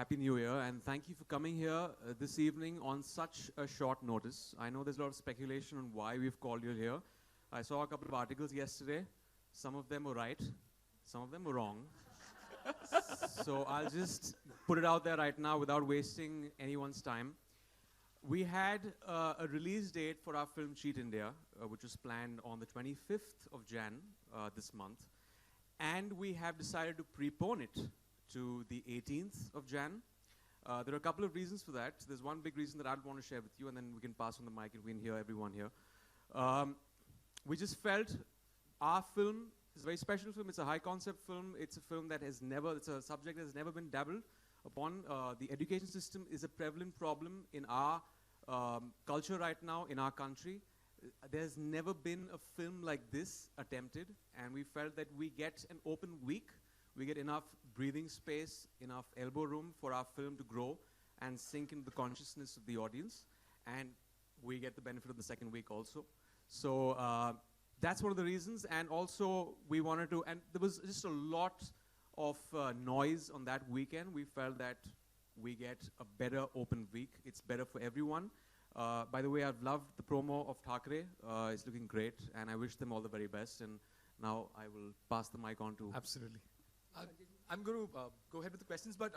Happy New Year, and thank you for coming here this evening on such a short notice. I know there's a lot of speculation on why we've called you here. I saw a couple of articles yesterday. Some of them were right, some of them were wrong. So I'll just put it out there right now without wasting anyone's time. We had a release date for our film Cheat India, which was planned on the 25th of Jan this month. And we have decided to prepone it to the 18th of Jan. There are a couple of reasons for that. There's one big reason that I'd want to share with you, and then we can pass on the mic and we can hear everyone here. We just felt our film is a very special film. It's a high concept film. It's a film that has never, it's a subject that has never been dabbled upon. The education system is a prevalent problem in our culture right now, in our country. There's never been a film like this attempted, and we felt that we get an open week. We get enough breathing space, enough elbow room for our film to grow and sink into the consciousness of the audience. And we get the benefit of the second week also. So that's one of the reasons. And also we wanted to, and there was just a lot of noise on that weekend. We felt that we get a better open week. It's better for everyone. By the way, I've loved the promo of Thackeray. It's looking great, and I wish them all the very best. And now I will pass the mic on to... Absolutely. I'm going to go ahead with the questions, but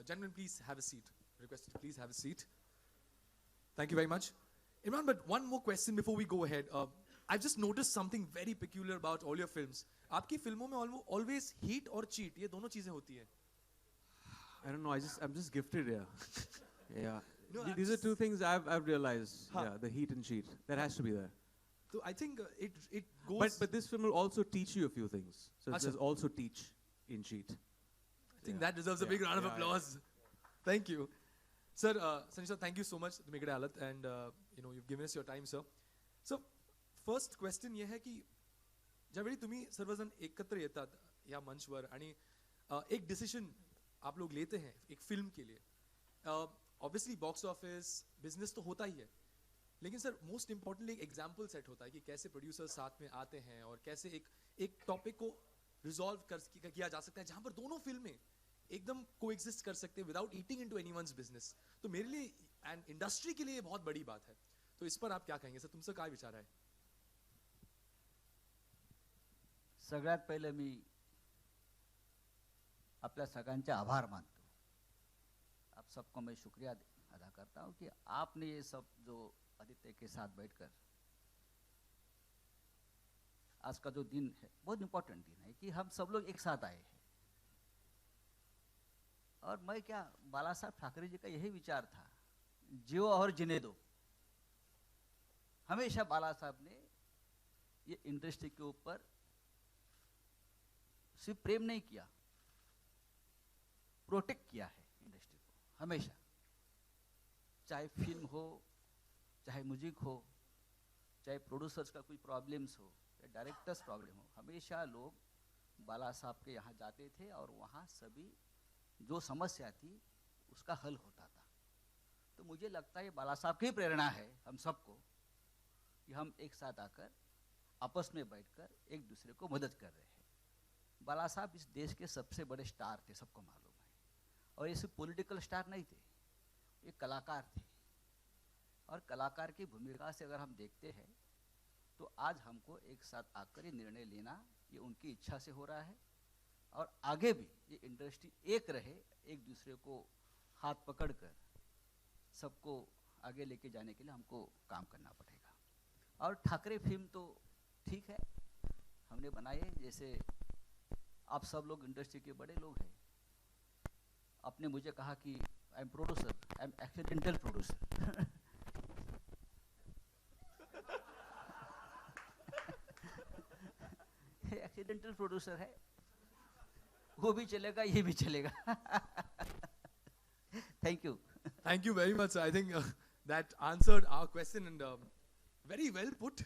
gentlemen, please have a seat. Request to please have a seat. Thank you very much. Imran, but one more question before we go ahead. I've just noticed something very peculiar about all your films. आपकी फिल्मों में always heat और cheat, ये दोनों चीजें होती हैं. I don't know, I'm just gifted here. Yeah. No, these are two things I've realized. Yeah, the heat and cheat. That has to be there. So I think it goes... But this film will also teach you a few things. So it says also teach in cheat. I think that deserves a big round of applause. Thank you. Sir, Sunny sir, thank you so much to make it Alat, and you've given us your time, sir. So, first question ये है कि ज्यावेळी तुम्ही सर्वजण एकत्र येतात या मंचवर आणि एक डिसिजन आप लोग लेते हैं एक फिल्म के लिए. Obviously box office, business तो होता ही है. लेकिन सर मोस्ट इम्पोर्टेंटली एक एग्जाम्पल सेट होता है कि कैसे प्रोड्यूसर साथ में आते हैं और कैसे एक टॉपिक को रिजॉल्व किया जा सकता है जहां पर दोनों फिल्में एकदम कोएग्जिस्ट कर सकते हैं without eating into anyone's business. तो मेरे लिए एंड इंडस्ट्री के लिए बहुत बड़ी बात है. तो इस पर आप क्या कहेंगे सर, तुमसे काय विचार आहे? सगळ्यात पहिले मी आपल्या सगळ्यांचे आभार मानतो. आप सबको मैं शुक्रिया अदा करता हूं कि आपने ये सब जो आदित्य के साथ बैठकर आज का जो दिन है बहुत इम्पोर्टेंट दिन है कि हम सब लोग एक साथ आए हैं. और मैं क्या बाला साहब ठाकरे जी का यही विचार था, जियो और जीने दो. हमेशा बाला साहब ने ये इंडस्ट्री के ऊपर सिर्फ प्रेम नहीं किया, प्रोटेक्ट किया है इंडस्ट्री को हमेशा. चाहे फिल्म हो, चाहे म्यूजिक हो, चाहे प्रोड्यूसर्स का कोई प्रॉब्लम्स हो, या डायरेक्टर्स प्रॉब्लम हो, हमेशा लोग बाला साहब के यहाँ जाते थे और वहाँ सभी जो समस्या थी उसका हल होता था. तो मुझे लगता है ये बाला साहब की प्रेरणा है हम सबको कि हम एक साथ आकर आपस में बैठकर एक दूसरे को मदद कर रहे हैं. बाला साहब इस देश के सबसे बड़े स्टार थे, सबको मालूम है. और ये सिर्फ पॉलिटिकल स्टार नहीं थे, ये कलाकार थे. और कलाकार की भूमिका से अगर हम देखते हैं तो आज हमको एक साथ आकर ये निर्णय लेना ये उनकी इच्छा से हो रहा है. और आगे भी ये इंडस्ट्री एक रहे, एक दूसरे को हाथ पकड़कर सबको आगे लेके जाने के लिए हमको काम करना पड़ेगा. और ठाकरे फिल्म तो ठीक है हमने बनाए, जैसे आप सब लोग इंडस्ट्री के बड़े लोग हैं. आपने मुझे कहा कि I am producer, I am accidental producer. Accidental producer है, वो भी चलेगा, ये भी चलेगा. Thank you. Thank you very much. I think that answered our question and very well put.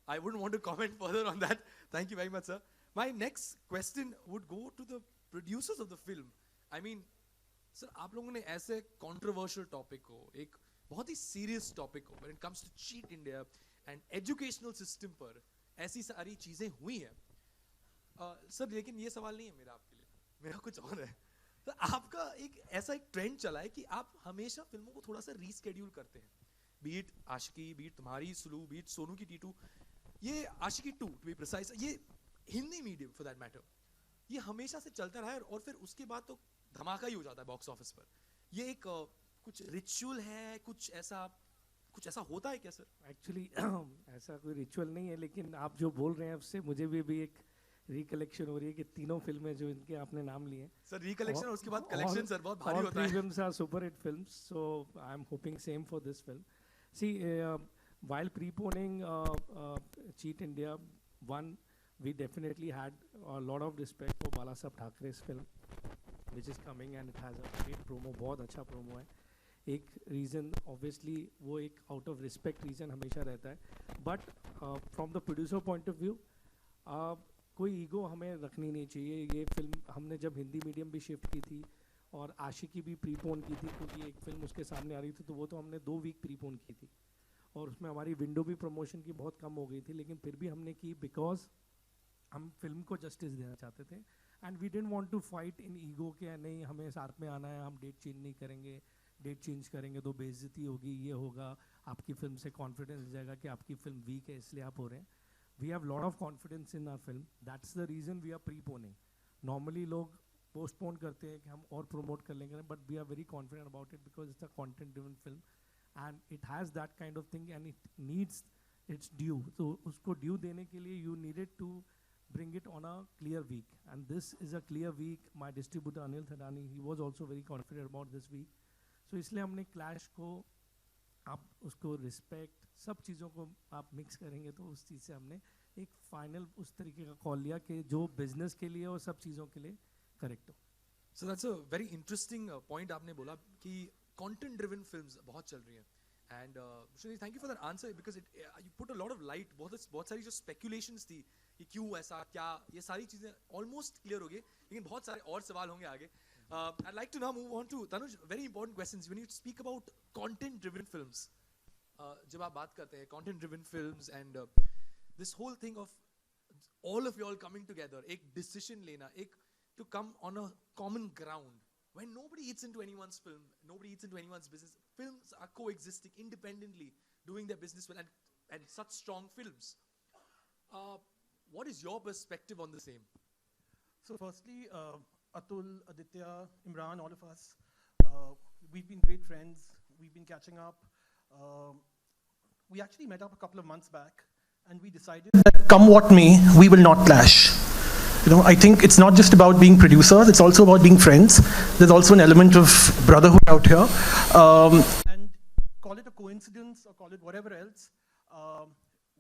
I wouldn't want to comment further on that. Thank you very much, sir. My next question would go to the producers of the film. I mean, sir, आप लोगों ने ऐसे controversial topic को, एक बहुत ही serious topic को, when it comes to cheat India and educational system पर ऐसी सारी चीजें हुई हैं. सर लेकिन ये सवाल नहीं है मेरा आपके लिए, मेरा कुछ और है. तो आपका ऐसा एक ट्रेंड चला है कि आप हमेशा फिल्मों को थोड़ा सा रीस्केड्यूल करते हैं, बीट आशिकी, बीट तुम्हारी सुलू, बीट सोनू की टीटू, ये आशिकी 2 टू बी प्रिसाइज, ये Hindi medium for that matter, ये हमेशा से चलता रहा है और फिर उसके बाद तो धमाका ही हो जाता है बॉक्स ऑफिस पर। ये एक कुछ रिचुअल है, कुछ ऐसा होता है क्या सर? एक्चुअली ऐसा कोई रिचुअल नहीं है, लेकिन आप जो बोल रहे हैं उससे मुझे भी एक रिकलेक्शन हो रही है कि तीनों फिल्में जो इनके आपने नाम लिए सर रिकलेक्शन और उसके बाद कलेक्शन सर बहुत भारी होता है। All three films are super hit films, so I'm hoping same for this film. See, while preponing Cheat India, one, we definitely had a lot of respect for Balasaheb Thackeray's film, which is coming and it has a great promo, बहुत अच्छा promo है। एक reason obviously वो एक out of respect reason हमेशा रहता है, but from the producer point of view कोई ईगो हमें रखनी नहीं चाहिए। ये फिल्म हमने जब हिंदी मीडियम भी शिफ्ट की थी और आशिकी भी प्रीपोन की थी, क्योंकि एक फिल्म उसके सामने आ रही थी, तो वो तो हमने 2 वीक प्रीपोन की थी और उसमें हमारी विंडो भी प्रमोशन की बहुत कम हो गई थी, लेकिन फिर भी हमने की बिकॉज हम फिल्म को जस्टिस देना चाहते थे and we didn't want to fight in ego के नहीं हमें साथ में आना है, हम डेट चेंज नहीं करेंगे, डेट चेंज करेंगे तो बेइज्जती होगी, ये होगा, आपकी फिल्म से कॉन्फिडेंस जाएगा कि आपकी फिल्म वीक है इसलिए आप हो रहे हैं। We have lot of confidence in our film, that's the reason we are preponing. Normally लोग पोस्टपोन करते हैं कि हम और प्रमोट कर लेंगे, but we are very confident about it because it's a content driven film and it has that kind of thing and it needs its due. तो उसको ड्यू देने के लिए you needed to bring it on a clear week, and this is a clear week. My distributor Anil Thadani, he was also very confident about this week, so इसलिए हमने clash को आप उसको रिस्पेक्ट सब चीज़ों को आप मिक्स करेंगे तो उस चीज़ से हमने एक फाइनल उस तरीके का कॉल लिया कि जो बिजनेस के लिए और सब चीज़ों के लिए करेक्ट हो। So that's a very interesting point आपने बोला कि कंटेंट ड्रिवन फिल्म्स बहुत चल रही हैं and thank you for that answer because it you put a lot of light. बहुत सारी जो स्पेकुलेशंस थी कि क्यों ऐसा क्या, ये सारी चीज़ें ऑलमोस्ट क्लियर हो गई, लेकिन बहुत सारे और सवाल होंगे आगे। I'd like to now move on to Tanuj, very important questions when you speak about content driven films. जब आप बात करते हैं content driven films and this whole thing of all of you all coming together, एक decision लेना, एक to come on a common ground when nobody eats into anyone's film, nobody eats into anyone's business. Films are coexisting independently, doing their business well, and such strong films. What is your perspective on the same? So firstly, Atul, Aditya, Imran, all of us, we've been great friends. We've been catching up. We actually met up a couple of months back, and we decided that come what may, we will not clash. You know, I think it's not just about being producers; it's also about being friends. There's also an element of brotherhood out here, and call it a coincidence or call it whatever else.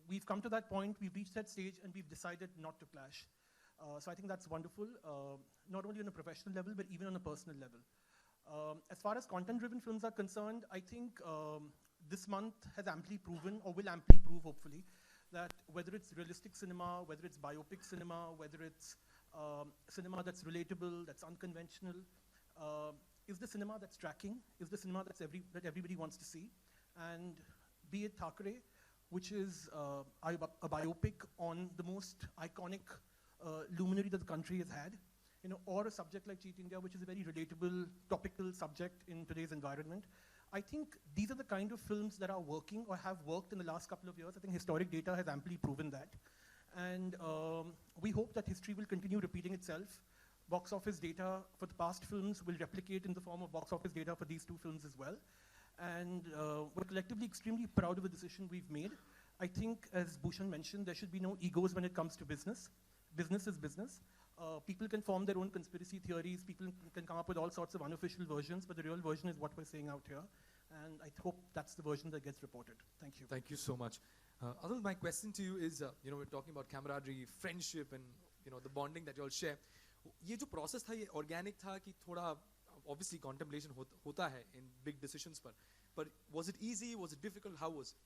We've come to that point, we've reached that stage, and we've decided not to clash. So I think that's wonderful, not only on a professional level, but even on a personal level. As far as content-driven films are concerned, I think this month has amply proven, or will amply prove, hopefully, that whether it's realistic cinema, whether it's biopic cinema, whether it's cinema that's relatable, that's unconventional, is the cinema that's tracking, is the cinema that everybody wants to see. And be it Thackeray, which is a biopic on the most iconic luminary that the country has had, you know, or a subject like Cheat India, which is a very relatable, topical subject in today's environment. I think these are the kind of films that are working or have worked in the last couple of years. I think historic data has amply proven that. And we hope that history will continue repeating itself. Box office data for the past films will replicate in the form of box office data for these 2 films as well. And we're collectively extremely proud of the decision we've made. I think, as Bhushan mentioned, there should be no egos when it comes to business. Business is business. People can form their own conspiracy theories, people can come up with all sorts of unofficial versions, but the real version is what we're saying out here. And I hope that's the version that gets reported. Thank you. Thank you so much. Atul, my question to you is, you know, we're talking about camaraderie, friendship, and you know the bonding that you all share. ये जो process था, ये organic था कि थोड़ा obviously contemplation होता है in big decisions पर, but was it easy? Was it difficult? How was it?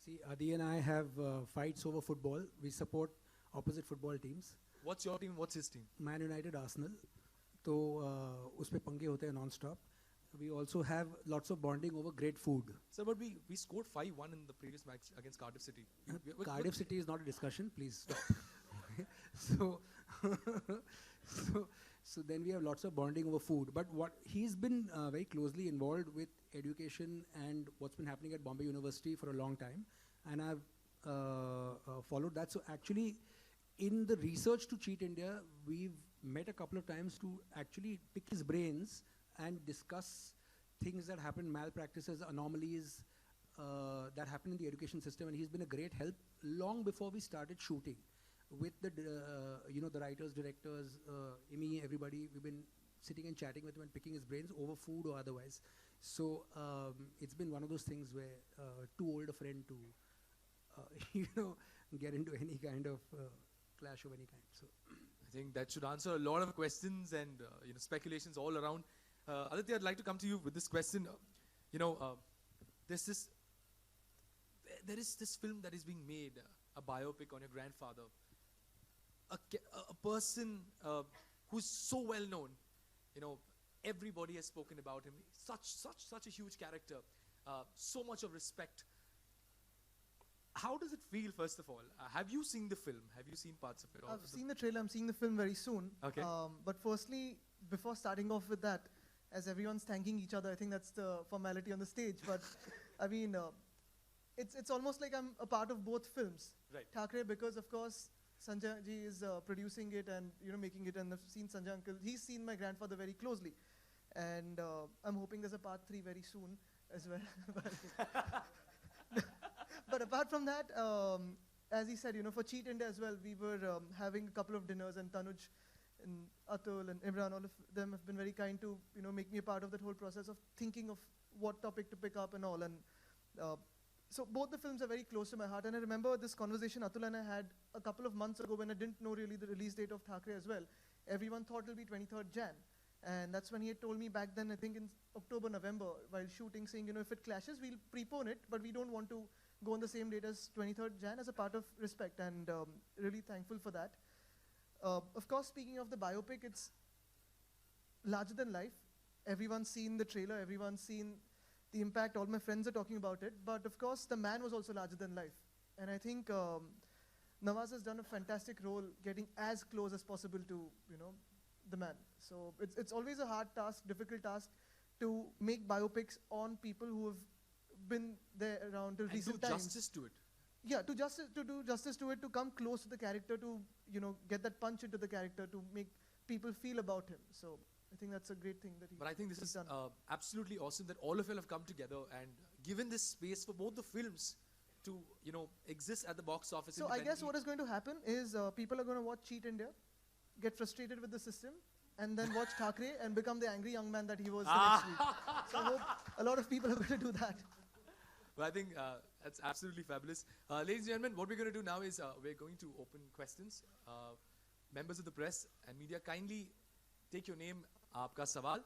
See, Adi and I have fights over football. We support opposite football teams. What's your team? What's his team? Man United, Arsenal. तो उसपे पंगे होते हैं non-stop. We also have lots of bonding over great food. Sir, but we scored 5-1 in the previous match against Cardiff City. Cardiff City is not a discussion, please stop. so, So then we have lots of bonding over food. But what he's been very closely involved with education and what's been happening at Bombay University for a long time, and I've followed that. So actually, in the research to Cheat India, we've met a couple of times to actually pick his brains and discuss things that happen, malpractices, anomalies that happen in the education system, and he's been a great help long before we started shooting. With the the writers, directors, Imi, everybody, we've been sitting and chatting with him and picking his brains over food or otherwise. So it's been one of those things where too old a friend to get into any kind of clash of any kind. So I think that should answer a lot of questions and speculations all around. Aditya, I'd like to come to you with this question. There is this film that is being made, a biopic on your grandfather. A person who's so well known, everybody has spoken about him. Such a huge character, so much of respect. How does it feel, first of all? Have you seen the film? Have you seen parts of it? I've seen the trailer. I'm seeing the film very soon. Okay. But firstly, before starting off with that, as everyone's thanking each other, I think that's the formality on the stage. But I mean, it's almost like I'm a part of both films. Right. Thackeray, because of course Sanjay ji is producing it and making it, and I've seen Sanjay uncle. He's seen my grandfather very closely, and I'm hoping there's a part 3 very soon as well. But apart from that, as he said, for Cheat India as well, we were having a couple of dinners, and Tanuj and Atul and Imran, all of them have been very kind to make me a part of that whole process of thinking of what topic to pick up and all. And so both the films are very close to my heart. And I remember this conversation Atul and I had a couple of months ago when I didn't know really the release date of Thackeray as well. Everyone thought it'll be 23rd Jan. And that's when he had told me back then, I think in October, November, while shooting, saying, if it clashes, we'll prepone it, but we don't want to go on the same date as 23rd Jan as a part of respect, and really thankful for that. Of course, speaking of the biopic, it's larger than life. Everyone's seen the trailer, everyone's seen the impact, all my friends are talking about it, but of course, the man was also larger than life. And I think Nawaz has done a fantastic role getting as close as possible to, the man. So it's always a hard task, difficult task to make biopics on people who have been there around till recent times. And do justice to it. Yeah, to do justice to it, to come close to the character, to get that punch into the character, to make people feel about him. So I think that's a great thing that he. But I think this is done. absolutely awesome that all of you have come together and given this space for both the films to exist at the box office. So I guess what is going to happen is people are going to watch Cheat India, get frustrated with the system, and then watch Thackeray and become the angry young man that he was the next week. So I hope a lot of people are going to do that. Well, I think that's absolutely fabulous. Ladies and gentlemen, what we're going to do now is we're going to open questions. Members of the press and media, kindly take your name, aapka sawal,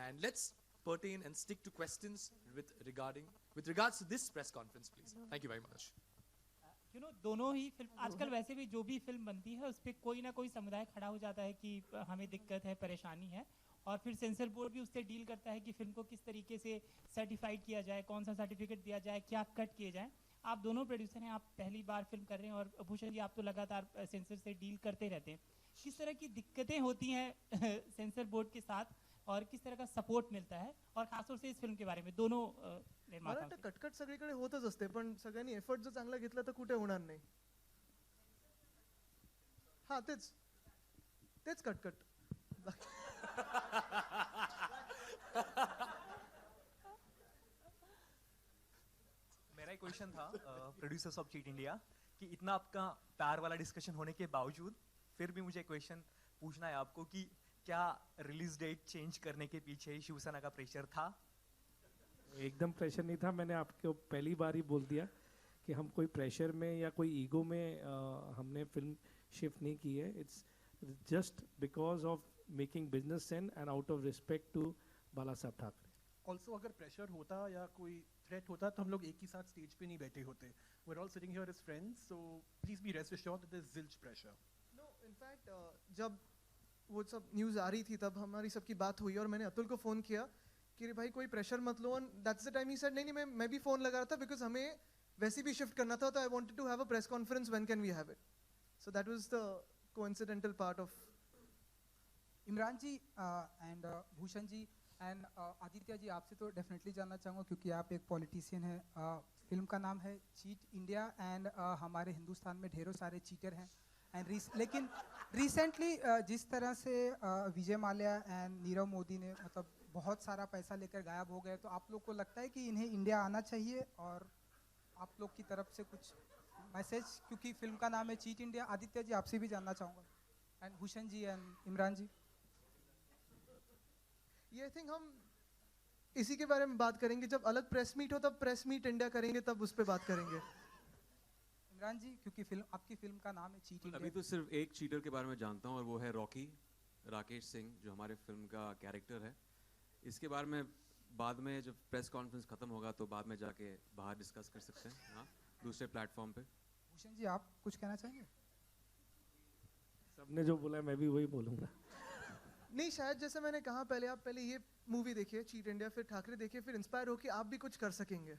and let's pertain and stick to questions with regards to this press conference, please. Thank you very much. दोनों ही film आजकल वैसे भी जो भी film बनती है उस पर कोई ना कोई समुदाय खड़ा हो जाता है कि हमें दिक्कत है, परेशानी है, और फिर सेंसर बोर्ड भी उससे डील करता है कि फिल्म को किस तरीके से सर्टिफाइड किया जाए, कौन सा सर्टिफिकेट दिया जाए, क्या कट किए जाए. आप दोनों प्रोड्यूसर हैं, आप पहली बार फिल्म कर रहे हैं, और भूषण जी आप तो लगातार सेंसर से डील करते रहते हैं. किस तरह की दिक्कतें होती हैं सेंसर बोर्ड के साथ, और किस तरह का सपोर्ट मिळता है, और खासतौर से इस फिल्म के बारे में दोनों मला वाटतं कटकट सगळीकडे होतच असते, पण सगळ्यांनी एफर्ट जर चांगला घेतला तर कुठे होणार नाही. हा तेच कटकट. मेरा एक क्वेश्चन था प्रोड्यूसर्स ऑफ चीट इंडिया कि इतना आपका प्यार वाला डिस्कशन होने के बावजूद फिर भी मुझे क्वेश्चन पूछना है आपको कि क्या रिलीज डेट चेंज करने के पीछे शिवसेना का प्रेशर था? एकदम प्रेशर नहीं था. मैंने आपको पहली बार ही बोल दिया कि हम कोई प्रेशर में या कोई ईगो में हमने फिल्म शिफ्ट नहीं की है. It's just because of making business sense and out of respect to Bala Saheb Thackeray. Also अगर प्रेशर होता या कोई थ्रेट होता तो हम लोग एक ही साथ स्टेज पे नहीं बैठे होते. We are all sitting here as friends, so please be rest assured that there is zilch pressure. No, in fact जब वो सब न्यूज़ आ रही थी तब हमारी सबकी बात हुई और मैंने अतुल को फ़ोन किया कि भाई कोई प्रेशर मत लो. And that's the time he said नहीं मैं भी फ़ोन लगा रहा था बिकॉज हमें वैसे भी शिफ्ट करना था, तो I wanted to have a press conference, when can we have it. So that was the coincidental part of Imran ji and Bhushan ji and Aditya ji, आपसे तो डेफिनेटली जानना चाहूँगा क्योंकि आप एक पॉलिटिशियन हैं। फिल्म का नाम है चीट इंडिया एंड हमारे हिंदुस्तान में ढेरों सारे चीटर हैं एंड लेकिन रिसेंटली जिस तरह से विजय माल्या एंड नीरव मोदी ने मतलब बहुत सारा पैसा लेकर गायब हो गए, तो आप लोग को लगता है कि इन्हें इंडिया आना चाहिए? और आप लोग की तरफ से कुछ मैसेज, क्योंकि फिल्म का नाम है चीट इंडिया। आदित्य जी, आपसे भी जानना चाहूँगा एंड भूषण जी एंड इमरान जी। ये आई थिंक हम इसी के बारे में बात करेंगे जब अलग प्रेस मीट हो, तब प्रेस मीट इंडिया करेंगे, तब उस पर बात करेंगे। इमरान जी, क्योंकि फिल्म आपकी फिल्म का नाम है चीट इंडिया। अभी तो सिर्फ एक चीटर के बारे में जानता हूँ और वो है रॉकी राकेश सिंह, जो हमारे फिल्म का कैरेक्टर है। इसके बारे में बाद में जब प्रेस कॉन्फ्रेंस खत्म होगा तो बाद में जाके बाहर डिस्कस कर सकते हैं, हाँ, दूसरे प्लेटफॉर्म पे। भूषण जी, आप कुछ कहना चाहेंगे? सबने जो बोला है मैं भी वही बोलूँगा। नहीं, शायद जैसे मैंने कहा पहले, आप पहले ये मूवी देखिए चीट इंडिया, फिर ठाकरे देखिए, फिर इंस्पायर होके आप भी कुछ कर सकेंगे।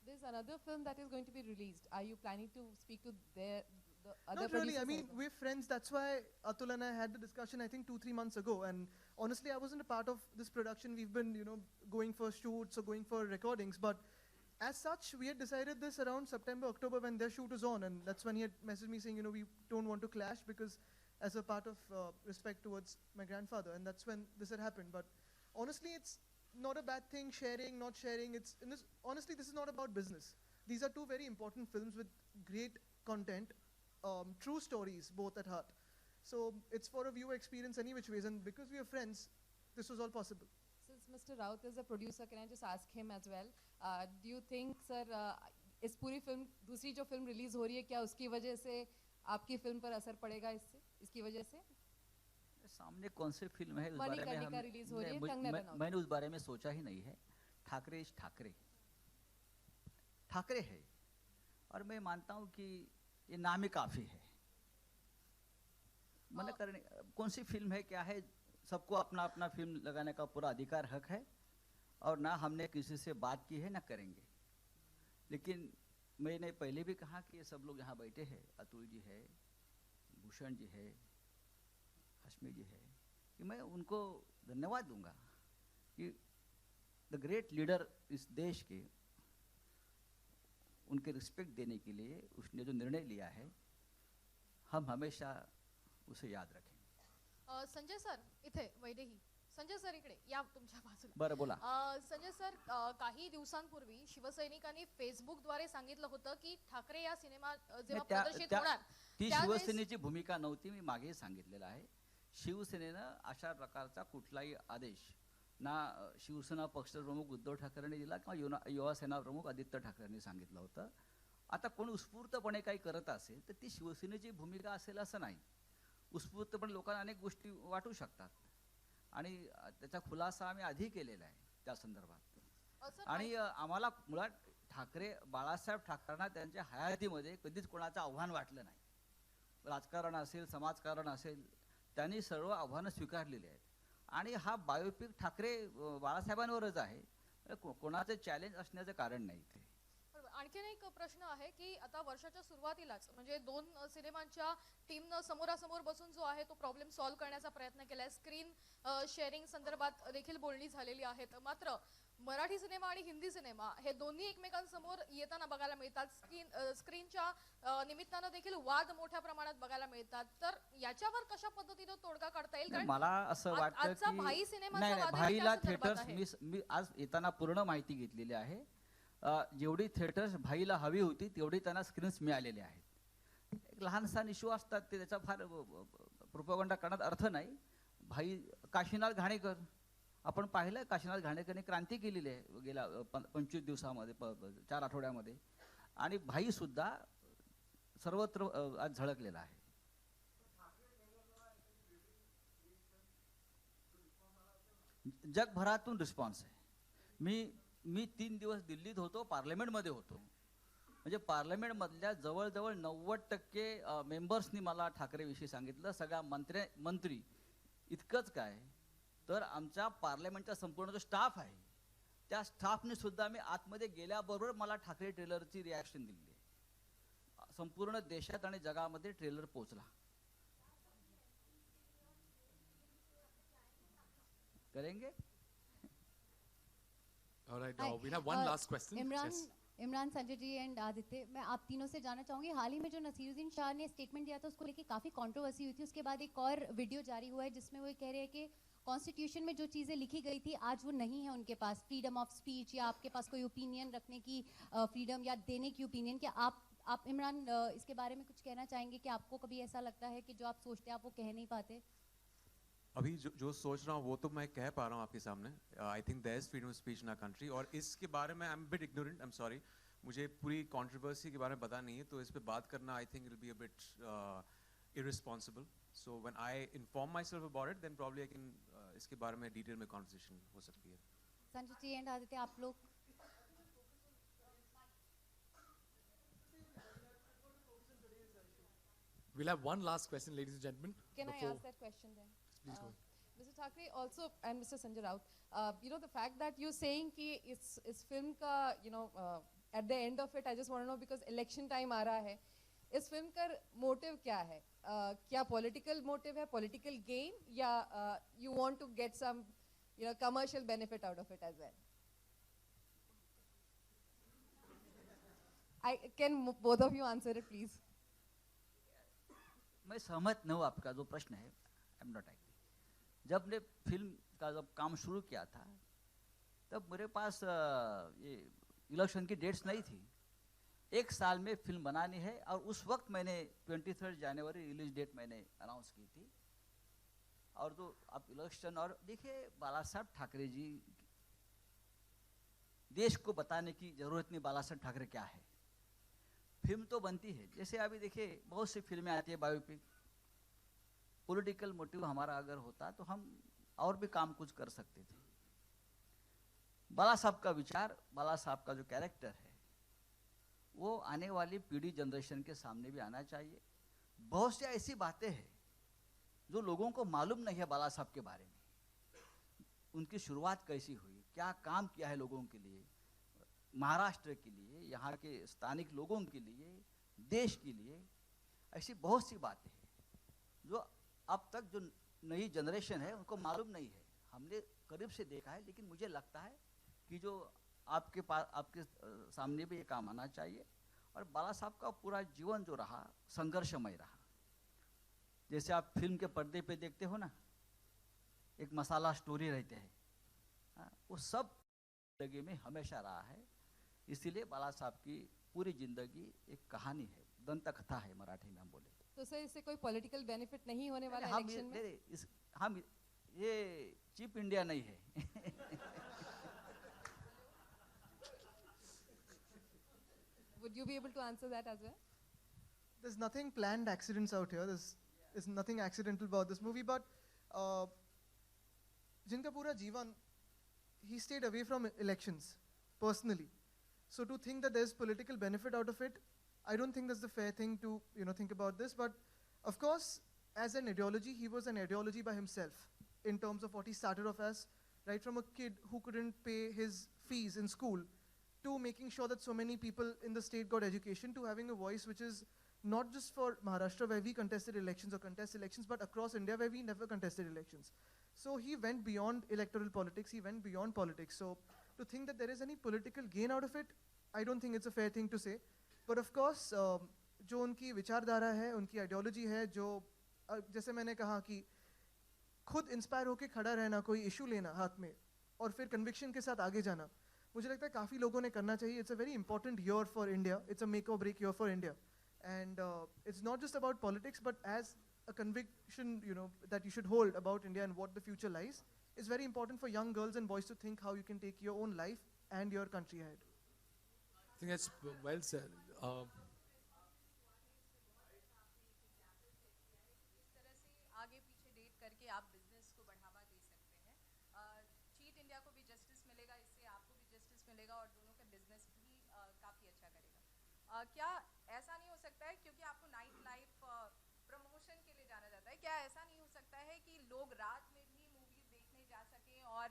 There's another film that is going to be released. Are you planning to speak to the other Not really. I producers mean, as well? we're friends. That's why Atul and I had the discussion, I think 2-3 months ago. And honestly, I wasn't a part of this production. We've been, going for shoots or going for recordings. But as such, we had decided this around September, October when their shoot was on. And that's when he had messaged me saying, we don't want to clash because as a part of respect towards my grandfather. And that's when this had happened. But honestly, it's not a bad thing, sharing, not sharing. Honestly, this is not about business. These are two very important films with great content, true stories, both at heart. So it's for a viewer experience any which ways. And because we are friends, this was all possible. Since Mr. Raut is a producer, can I just ask him as well? Do you think, sir, इस पूरी film, दूसरी जो film release हो रही है, क्या उसकी वजह से आपकी फिल्म पर असर पड़ेगा इसकी वजह से? सामने कौन सी फिल्म है उस बारे में मैंने उस बारे में सोचा ही नहीं है। ठाकरे इज ठाकरे, ठाकरे है, और मैं मानता हूँ कि ये नाम ही काफी है। मन करने कौन सी फिल्म है क्या है, सबको अपना अपना फिल्म लगाने का पूरा अधिकार हक है, और ना हमने किसी से बात की है ना करेंगे। लेकिन मैंने पहले भी कहा कि ये सब लोग यहाँ बैठे हैं, अतुल जी है, भूषण जी है, हश्मी जी है, कि मैं उनको धन्यवाद दूंगा कि द ग्रेट लीडर इस देश के, उनके रिस्पेक्ट देने के लिए उसने जो निर्णय लिया है, हम हमेशा उसे याद रखेंगे। संजय सर इथे वैदेही, संजय सर इकडे या तुमच्या बाजूला। बरं बोला। संजय सर, काही दिवसांपूर्वी शिवसैनिकांनी फेसबुकद्वारे सांगितलं होतं की ठाकरे या सिनेमा जेव्हा प्रदर्शित होणार ती शिवसेनेची भूमिका नव्हती, मी मागे सांगितलेलं आहे। शिवसेनेनं अशा प्रकारचा कुठलाही आदेश ना शिवसेना पक्षप्रमुख उद्धव ठाकरेंनी दिला किंवा युवा सेना प्रमुख आदित्य ठाकरेंनी सांगितलं होतं। आता कोण उत्स्फूर्तपणे काही करत असेल तर ती शिवसेनेची भूमिका असेल असं नाही। उत्स्फूर्तपणे लोकांना अनेक गोष्टी वाटू शकतात आणि त्याचा खुलासा आम्ही आधी केलेला आहे त्या संदर्भात। आणि आम्हाला मुळात ठाकरे, बाळासाहेब ठाकरेंना त्यांच्या हयातीमध्ये कधीच कोणाचं आव्हान वाटलं नाही। राजकारण असेल, समाजकारण असेल, त्यांनी सर्व आव्हानं स्वीकारलेली आहेत आणि हा बायोपिक ठाकरे बाळासाहेबांवरच आहे, कोणाचं चॅलेंज असण्याचं कारण नाही इथे। आणखीन एक प्रश्न आहे की आता वर्षाच्या सुरुवातीलाच म्हणजे 2 सिनेमांच्या टीमनं समोरासमोर बसून जो आहे तो प्रॉब्लेम सॉल्व्ह करण्याचा प्रयत्न केलाय। स्क्रीन शेअरिंग संदर्भात देखील बोलणी झालेली आहेत। मात्र मराठी सिनेमा आणि हिंदी सिनेमा हे दोन्ही एकमेकांसमोर येताना बघायला मिळतात। स्क्रीनच्या निमित्तानं देखील वाद मोठ्या प्रमाणात बघायला मिळतात। तर याच्यावर कशा पद्धतीने तोडगा काढता येईल? कारण मला असं वाटतं की भाई सिनेमाचा नाही, भाईला थिएटर्स मी आज येताना पूर्ण माहिती घेतलेली आहे। जेवढी थिएटर्स भाईला हवी होती तेवढी त्यांना स्क्रीन्स मिळालेले आहेत। एक लहानसा इश्यू असतात ते, त्याचा फार प्रोपगंडा करण्यात अर्थ नाही। भाई काशीनाथ घाणेकर, आपण पाहिलं काशीनाथ घाणेकरने क्रांती केलेली आहे गेल्या 25 दिवसामध्ये, 4 आठवड्यामध्ये, आणि भाई सुद्धा सर्वत्र आज झळकलेला आहे। जगभरातून रिस्पॉन्स आहे। मी 3 दिवस दिल्लीत होतो, पार्लमेंटमध्ये होतो, म्हणजे पार्लमेंटमधल्या जवळजवळ 90% मेंबर्सनी मला ठाकरेविषयी सांगितलं। सगळ्या मंत्री इतकंच काय तर आमच्या पार्लमेंटचा संपूर्ण जो स्टाफ आहे त्या स्टाफने सुद्धा मी आतमध्ये गेल्याबरोबर मला ठाकरे ट्रेलरची रिॲक्शन दिली आहे। संपूर्ण देशात आणि जगामध्ये ट्रेलर पोहोचला. करेंगे. All right, Hi, we'll have one last question. Imran Yes. Imran, Sanjay ji and Aditya, मैं आप तीनों से जानना चाहूंगी, हाल ही में जो नसीरुद्दीन शाह ने स्टेटमेंट दिया था उसको लेके काफ़ी कंट्रोवर्सी हुई थी. उसके बाद एक और वीडियो जारी हुआ है जिसमें वो कह रहे हैं कि कॉन्स्टिट्यूशन में जो चीज़ें लिखी गई थी आज वो नहीं है उनके पास, फ्रीडम ऑफ स्पीच या आपके पास कोई ओपिनियन रखने की फ्रीडम या देने की ओपिनियन. क्या आप इमरान इसके बारे में कुछ कहना चाहेंगे कि आपको कभी ऐसा लगता है कि जो आप सोचते हैं आप वो कह नहीं पाते? अभी जो सोच रहा हूँ वो तो मैं कह पा रहा हूँ आपके सामने. I think there is freedom of speech in our country, और इसके बारे में I am bit ignorant, I am sorry, मुझे पूरी कंट्रोवर्सी के बारे में पता नहीं है, तो इस पे बात करना I think it will be a bit irresponsible. So when I inform myself about it then probably I can इसके बारे में डिटेल में कॉन्वर्सेशन हो सकती है. संजय जी एंड आदित्य, आप लोग We'll have one last question, ladies and gentlemen. Can I before- ask that question then? Please go ahead. Mr. Thackeray also and Mr. Sanjay Raut, you know the fact that you're saying कि इस film का at the end of it, I just want to know because election time आ रहा है, इस film का motive क्या है? क्या political motive है, political gain, या you want to get some commercial benefit out of it as well? Can both of you answer it, please? मैं सहमत न हूँ आपका जो प्रश्न है. I am not agree. जब ने फिल्म का जब काम शुरू किया था तब मेरे पास ये इलेक्शन की डेट्स नहीं थी. एक साल में फिल्म बनानी है और उस वक्त मैंने 23 जनवरी रिलीज डेट मैंने अनाउंस की थी. और जो आप इलेक्शन और देखिए बाला साहब ठाकरे जी, देश को बताने की जरूरत नहीं बाला साहब ठाकरे क्या है. फिल्म तो बनती है, जैसे अभी देखिए बहुत सी फिल्में आती है बायोपिक. पॉलिटिकल मोटिव हमारा अगर होता तो हम और भी काम कुछ कर सकते थे. बाला साहब का विचार, बाला साहब का जो कैरेक्टर है वो आने वाली पीढ़ी जनरेशन के सामने भी आना चाहिए. बहुत सी ऐसी बातें हैं जो लोगों को मालूम नहीं है बाला साहब के बारे में. उनकी शुरुआत कैसी हुई, क्या काम किया है लोगों के लिए, महाराष्ट्र के लिए, यहाँ के स्थानिक लोगों के लिए, देश के लिए. ऐसी बहुत सी बातें हैं जो अब तक जो नई जनरेशन है उनको मालूम नहीं है. हमने करीब से देखा है, लेकिन मुझे लगता है कि जो आपके पास आपके सामने भी ये काम आना चाहिए. और बाला साहब का पूरा जीवन जो रहा संघर्षमय रहा. जैसे आप फिल्म के पर्दे पे देखते हो ना, एक मसाला स्टोरी रहते हैं, वो सब जिंदगी में हमेशा रहा है. इसीलिए बाला साहब की पूरी जिंदगी एक कहानी है, दंत कथा है मराठी में हम बोले. तो सर इससे कोई पॉलिटिकल बेनिफिट नहीं होने वाला हम इलेक्शन में? हम ये चीप इंडिया नहीं है. Would you be able to answer that as well? There's nothing planned accidents out here. There's nothing accidental about this movie, but जिनका पूरा जीवन, he stayed away from elections personally. So to think that there's political benefit out of it, I don't think that's the fair thing to think about this. But of course, as an ideology, he was an ideology by himself in terms of what he started off as, right from a kid who couldn't pay his fees in school to making sure that so many people in the state got education, to having a voice which is not just for Maharashtra where we contested elections or contest elections, but across India where we never contested elections. So he went beyond electoral politics, he went beyond politics. So to think that there is any political gain out of it, I don't think it's a fair thing to say. But of course, जो उनकी विचारधारा है, उनकी ideology है, जो जैसे मैंने कहा कि खुद इंस्पायर होके खड़ा रहना, कोई इशू लेना हाथ में और फिर कन्विक्शन के साथ आगे जाना, मुझे लगता है काफ़ी लोगों ने करना चाहिए. It's a very important year for India, it's a make or break year for India. And it's not just about politics, but as a conviction, that you should hold about India and what the future lies, it's very important for young girls and boys to think how you can take your own life and your country ahead. I think that's well said. आगे पीछे date करके आप business को बढ़ावा दे सकते हैं. Cheat India को भी जस्टिस मिलेगा, इससे आपको भी जस्टिस मिलेगा और दोनों का बिजनेस भी काफ़ी अच्छा करेगा. क्या ऐसा नहीं हो सकता है, क्योंकि आपको नाइट लाइफ प्रमोशन के लिए जाना जाता है, क्या ऐसा नहीं हो सकता है कि लोग रात में भी मूवीज देखने जा सकें और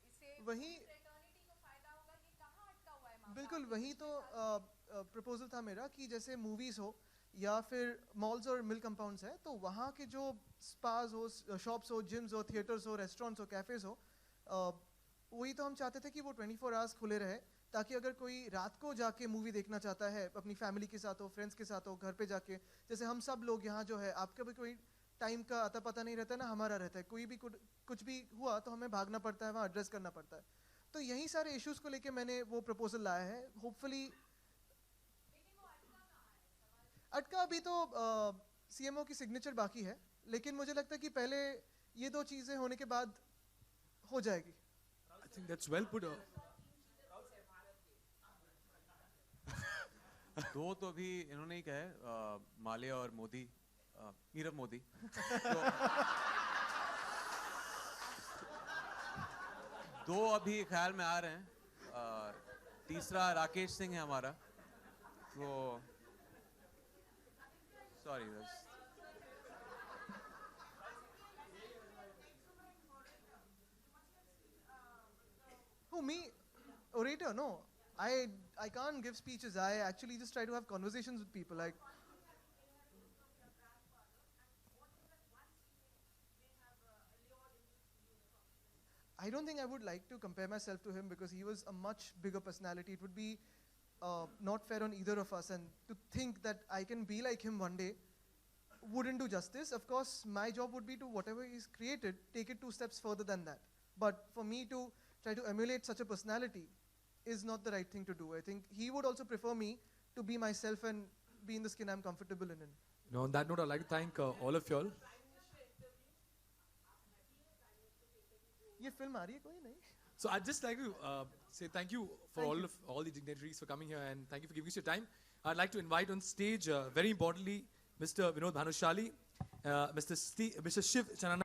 इससे वही फ्रेटर्निटी को फायदा होगा? ये कहाँ अटका हुआ है मामला? बिल्कुल वही तो प्रपोजल था मेरा कि जैसे मूवीज़ हो या फिर मॉल्स और मिल कंपाउंड्स है, तो वहाँ के जो स्पाज हो, शॉप्स हो, जिम्स हो, थिएटर्स हो, रेस्टोरेंट्स हो, कैफ़ेज़ हो, वही तो हम चाहते थे कि वो 24 आवर्स खुले रहे, ताकि अगर कोई रात को जाके मूवी देखना चाहता है अपनी फैमिली के साथ हो, फ्रेंड्स के साथ हो, घर पे जाके, जैसे हम सब लोग यहाँ जो है, आपका भी कोई टाइम का अता पता नहीं रहता ना, हमारा रहता है, कोई भी कुछ भी हुआ तो हमें भागना पड़ता है, वहाँ एड्रेस करना पड़ता है। तो यही सारे इश्यूज को लेके मैंने वो प्रपोजल लाया है। होपफुली अटका अभी तो सीएमओ की सिग्नेचर बाकी है, लेकिन मुझे लगता है कि पहले ये दो चीजें होने के बाद हो जाएगी। I think that's well put. दो तो अभी इन्होंने ही कहा है, माल्या और मोदी, नीरव मोदी। दो अभी ख्याल में आ रहे हैं, तीसरा राकेश सिंह है हमारा, तो सॉरी बस। Who, me? Orator? No. I can't give speeches. I actually just try to have conversations with people. Like, I don't think I would like to compare myself to him because he was a much bigger personality. It would be not fair on either of us, and to think that I can be like him one day wouldn't do justice. Of course, my job would be to, whatever he's created, take it 2 steps further than that. But for me to try to emulate such a personality is not the right thing to do. I think he would also prefer me to be myself and be in the skin I'm comfortable in. On that note, I'd like to thank all of y'all. ये film आ रही है कोई नहीं? So I'd just like to say thank you for all the dignitaries for coming here, and thank you for giving us your time. I'd like to invite on stage, very importantly, Mr. Vinod Bhanushali, Mr. Shiv Chanana.